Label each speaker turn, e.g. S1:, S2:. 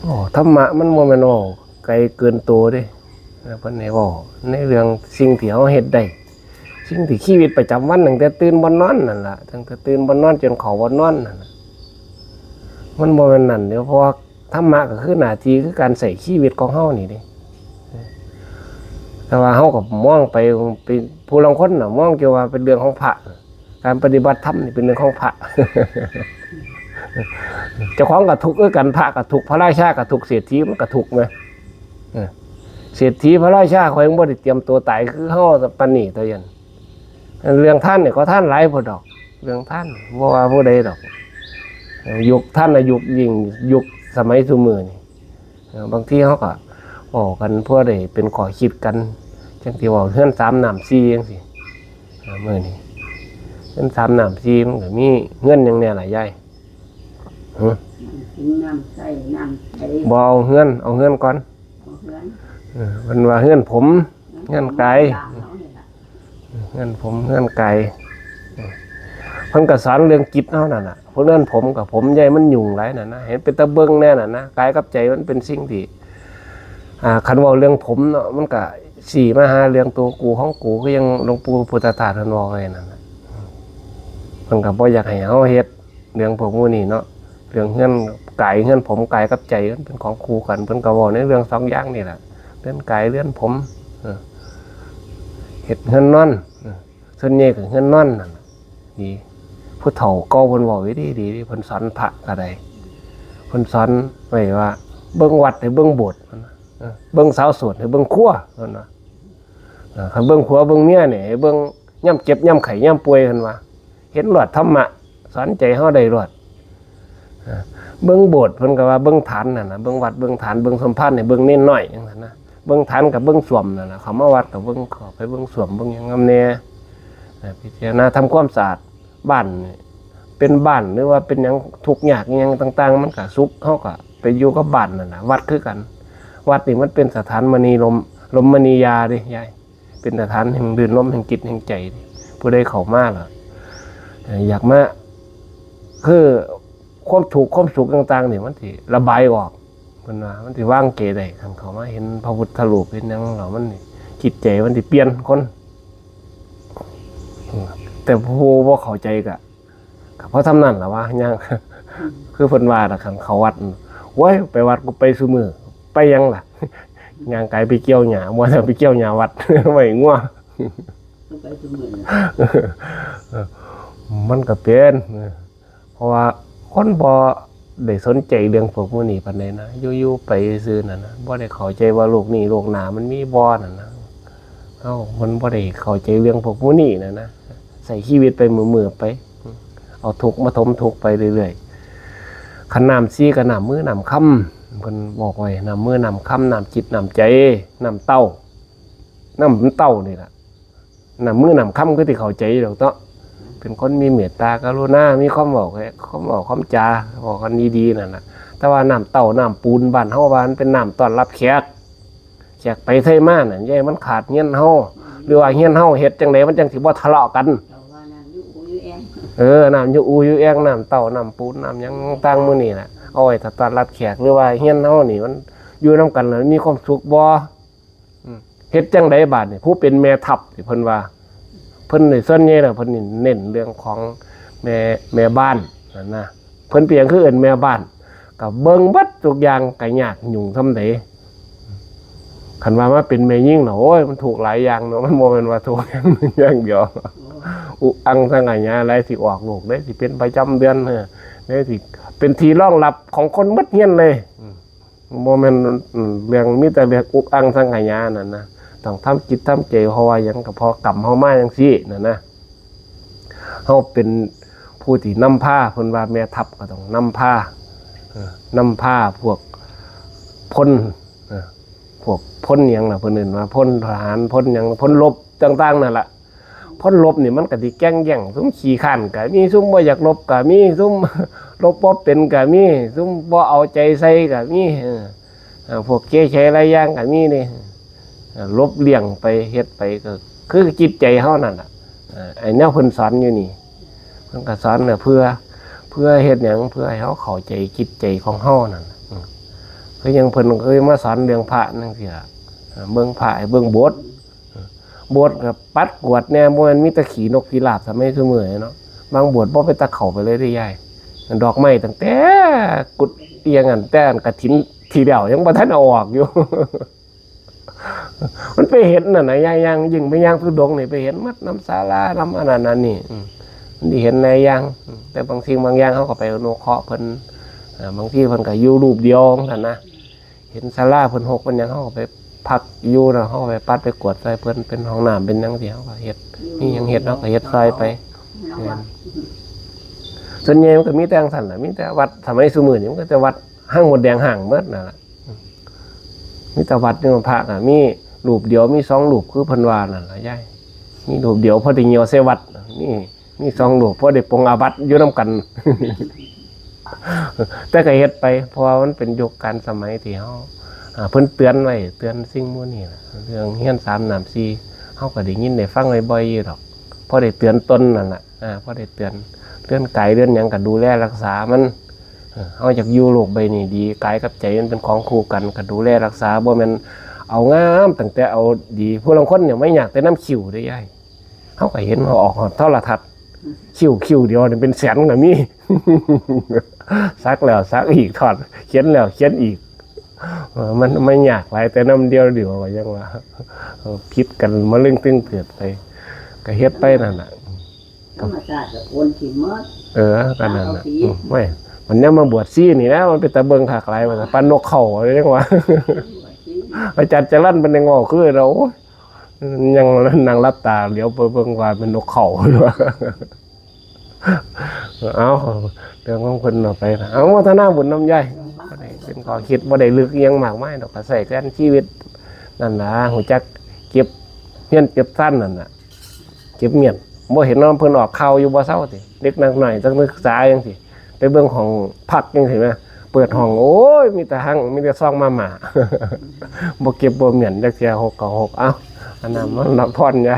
S1: โอ้ธรรมะมันบ่แม่นว่าไกลเกินตัวเด้เพิ่นให้เว้าในเรื่องสิ่งที่เฮาเฮ็ดได้สิ่งที่ชีวิตประจำวันตั้งแต่ตื่นบ่นอนนั่นล่ะตั้งแต่ตื่นบ่นอนจนเข้าบ่นอนนั่นน่ะมันบ่แม่นนั่นเดี๋ยวเพราะว่าธรรมะก็คือหน้าที่คือการใช้ชีวิตของเฮานี่เด้แต่ว่าเฮาก็มองไปผู้ลางคนน่ะมองเกี่ยวว่าเป็นเรื่องของพระการปฏิบัติธรรมนี่เป็นเรื่องของพระ เจ้าของก็ทุกข์คือกันพระก็ทุกข์พระราชาก็ทุกข์เศรษฐีมันก็ทุกข์มั้ยเศรษฐีพระราชาเขายังบ่ได้เตรียมตัวตายคือเฮาปานนี้ตัวยันเรื่องท่านเนี่ยก็ท่านหลายพอดอกเรื่องท่านบ่ว่าผู้ใดดอกยุคท่านน่ะยุคสมัยซุมื้อนี่บางทีเฮาก็เว้ากันเพื่อได้เป็นข้อคิดกันจังที่ว่าเฮือน3น้ำ4จังซี่มื้อนี้เฮือน3น้ำ4มันก็มีเงินหยังแน่ล่ะยาย
S2: น้ำใส่น้ำใส่
S1: บ่เอาเฮือนก่อนมันว่าเฮือนผมเฮือนไกลเฮือนผมเฮือนไกลเพิ่นก็สอนเรื่องจิตเฮานั่นน่ะเพราะเรื่องผมกับผมใหญ่มันยุ่งหลายนั่นนะเห็นเป็นตะเบิ่งแน่น่ะนะกายกับใจมันเป็นสิ่งที่คันเว้าเรื่องผมเนาะมันก็สิมาหาเรื่องตัวกูของกูก็ยังหลวงปู่พุทธทาสเพิ่นว่าไว้นั่นน่ะเพิ่นก็บ่อยากให้เฮาเฮ็ดเรื่องพวกนี้เนาะเรื่องเฮือนกายเฮือนผมกายกับใจมันเป็นของคู่กันเพิ่นก็เว้าในเรื่องสองอย่างนี่แหละเรื่องกายเรื่องผมเฮ็ดเฮือนนอนส่วนใหญ่ก็เฮือนนอนนั่นดีผู้เฒ่าเก่าเพิ่นเว้าไว้ดีเพิ่นสอนพระก็ได้เพิ่นสอนไว้ว่าเบิ่งวัดให้เบิ่งโบสถ์เบิ่งสาวโสดให้เบิ่งครัวเพิ่นว่าคันเบิ่งผัวเบิ่งเมียนี่ให้เบิ่งยามเจ็บยามไข้ยามป่วยเพิ่นว่าเห็นรอดธรรมะสอนใจเฮาได้รอดเบิ่งโบสถ์เพิ่นก็ว่าเบิ่งฐานนั่นน่ะเบิ่งวัดเบิ่งฐานเบิ่งสมภารนี่เบิ่งเน้นน้อยจังซั่นนะเบิ่งฐานกับเบิ่งสวมนั่นน่ะเขามาวัดก็เบิ่งเข้าไปเบิ่งสวมเบิ่งหยังงามแน่พิจารณาทำความสะอาดบ้านเป็นบ้านหรือว่าเป็นหยังทุกข์ยากหยังต่างๆมันก็สุขเฮาก็ไปอยู่กับบ้านนั่นน่ะวัดคือกันวัดนี่มันเป็นสถานมณีลมมณียาเด้ยายเป็นสถานแห่งดื่นลมแห่งจิตแห่งใจผู้ใดเข้ามาล่ะอยากมาคือความทุกข์ความสุขต่างๆนี่มันสิระบายออกเพิ่นว่ามันสิว่างเกได้คันเขามาเห็นพระพุทธรูปเห็นหยังแล้วมันนี่จิตใจมันสิเปลี่ยนคนแต่ผู้บ่เข้าใจก็เพราะทำนั่นล่ะว่ายังคือเพิ่นว่าล่ะคันเขาวัดโอ้ยไปวัดกูไปซุมื้อไปยังล่ะย่างไกลไปเกี่ยวหญ้าบ่ได้ไปเกี่ยวหญ้าวัดไว้งัว
S2: ไปซุมื้อ
S1: มันก็เป็นเพราะว่าคนบ่ได้สนใจเรื่องพวกนี้ปานใดนะอยู่ๆไปซื่อนั่นนะบ่ได้เข้าใจว่าโลกนี้โลกหน้ามันมีบ่นั่นนะมันบ่ได้เข้าใจเรื่องพวกนี้นะใส่ชีวิตไปมื้อๆไปเอาทุกข์มาทมทุกข์ไปเรื่อยๆคันน้ำซีกับน้ำมือน้ำค่ำเพิ่นบอกไว้น้ำมือน้ำค่ำน้ำจิตน้ำใจน้ำเต้านี่ล่ะน้ำมือน้ำค่ำคือที่เข้าใจดอกเนาะเป็นคนมีเมตตากรุณามีความบอกความจาบอกกันดีๆนั่นน่ะแต่ว่าน้ำเต้าน้ำปูนบ้านเฮาว่ามันเป็นน้ำต้อนรับแขกไปไทมาน่ะใหญ่มันขาดเฮียนเฮาหรือว่าเฮียนเฮาเฮ็ดจังได๋มันจังสิบ่ทะเลาะกันน้ำอยู่แองน้ำเต้าน้ำปูนน้ำหยังต่างมื้อนี่น่ะเอาไว้ต้อนรับแขกหรือว่าเฮียนเฮานี่มันอยู่นำกันแล้วมีความสุขบ่เฮ็ดจังได๋บาดนี่ผู้เป็นแม่ทัพเพิ่นว่าเพิ่นนี่ส่วนใหญ่แล้วเพิ่นนี่เน้นเรื่องของแม่บ้านนั่นนะเพิ่นเปลี่ยนคือเอิ้นแม่บ้านก็เบิ่งเบิดทุกอย่างก็ยากยุ่งซำใดคันว่ามาเป็นแม่ยิ่งเนาะโอ้ยมันถูกหลายอย่างเนาะมันบ่แม่นว่าถูกอย่างเดียวอุอังสังขยาอะไรสิออกลูกได้สิเป็นประจำเดือนได้สิเป็นที่รองรับของคนหมดเฮียนเลยบ่แม่นเรื่องมีแต่เรื่องอุอังสังขยานั่นนะต้องทำจิตทำใจเพราะว่าหยังก็พอกรรมเฮามาจังซี่นั่นนะเฮาเป็นผู้ที่นำพาเพิ่นว่าแม่ทัพก็ต้องนำพาพวกพลหยังล่ะเพิ่นเอิ้นว่าพลทหารพลหยังพลรบต่างๆนั่นล่ะพลรบนี่มันก็สิแก่งแย่งซุมขี้ข้านก็มีซุมบ่อยากรบก็มีซุมรบบ่เป็นก็มีซุมบ่เอาใจใส่ก็มีพวกเกเรหลายอย่างก็มีนี่ลบเลี่ยงไปเฮ็ดไปก็คือจิตใจเฮานั่นน่ะไอ้แนวเพิ่นสอนอยู่นี่เพิ่นก็สอนเพื่อเฮ็ดหยังเพื่อให้เฮาเข้าใจจิตใจของเฮานั่นเพื่อ ก็ยังเพิ่นเคยมาสอนเรื่องพระนั่นสิล่ะเบิ่งพระให้เบิ่งโบสถ์โบสถ์กับปัดกวาดแน่บ่แม่นมีแต่ขี่นกพิราบซะไม่ซุมื้อเนาะบางโบสถ์บ่ไปตะเข้าไปเลยได้ยายดอกไม้ตั้งแต่กุดเอียงอันแต่อันกฐินทีเดียวยังบ่ทันเอาออกอยู่ มันไปเห็นน่ะนะยายยังยิ่งไปย่างทุดงนี่ไปเห็นมัดน้ำศาลาน้ำอันนั้นนี่มันได้เห็นในอย่างแต่บางทีบางอย่างเขาก็ไปอนุเคราะห์เพิ่นบางทีเพิ่นก็อยู่รูปเดียวนั่นนะเห็นศาลาเพิ่นหกเพิ่นหยังเขาก็ไปพักอยู่นะเขาก็ไปปัดไปกวาดใส่เพิ่นเป็นห้องน้ำเป็นหยังที่เขาก็เฮ็ดนี่ยังเฮ็ดเนาะก็เฮ็ดซอยไปส่วนใหญ่มันก็มีแต่จังซั่นน่ะมีแต่วัดสมัยซุมื้อนี่มันก็แต่วัดห้างหมดแดงห้างเบิดนั่นล่ะมีแต่วัดนี่มันพระน่ะมีรูปเดียวมี2รูปคือเพิ่นว่านั่นล่ะยายมีรูปเดียวพอได้เหี่ยวใส่วัดนี่มี2รูปพอได้ปรงอาบัติอยู่นํกัน แต่ก็เฮ็ดไปเพราะว่ามันเป็นยุคการสมัยที่เฮาเพิ่นเตือนไว้เตือนสิ่งพวกนี้ล่ะเรื่องเฮียน3น้ำ4เฮาก็ได้ยินได้ฟังบ่อยๆอยู่ดอกพอได้เตือนตนนั่นล่ะพอได้เตือนกายเรื่องหยังก็ดูแลรักษามันเฮาอยากอยู่โลกใบนี้ดีกายกับใจมันเป็นของคู่กันก็ดูแลรักษาบ่แม่นเอางามตั้งแต่เอาดีผู้ลางคนเนี่ยไม่อยากแต่น้ำคิวได้ยายเฮาก็เห็นเฮาออกโทรทัศน์คิวเดียวนี่เป็นแสนก็มี ซักแล้วซักอีกถอดเขียนแล้วเขียนอีกมันไม่ยากหลายแต่น้ำเดียวว่ายังว่าคิดกันมาเรื่องตึงเกิดไปก็เฮ็ดไปนั่นน่ะ
S2: ธรรมชาติก็โอนถิ่นหมด
S1: กันนั่นน่ะไม่มันเนี่ยมาบวชซี่นี่นะมันเป็นตะเบิงถักหลายว่าปันนกเข่าอะไรจังว่า อาจารย์จะลั่นเป็นยังงอคือเรายังนั่งรับตาเหลียวไปเบิ่งว่าเป็นนกเขาเอาเรื่องของคนต่อไปนะเอาวัฒนาบุญน้ำใหญ่เป็นข้อคิดว่าได้ลึกยังมากมายดอกก็ใส่กันชีวิตนั่นนะหัวจักเก็บเมียนเก็บสั้นนั่นน่ะเก็บเมียนบ่เห็นน้องเพิ่นออกข่าวอยู่บ่เศร้าสิเด็กนักหน่อยจักนึกษาจังสิไปเบิ่งของพักจังสิแม่เปิดห้องโอ้ยมีแต่หั่งมีแต่ซองมาหมา บ่เก็บบ่เหมียนจักเที่ย6 กับ 6เอ้าอันนั้นมันนับพรใหญ่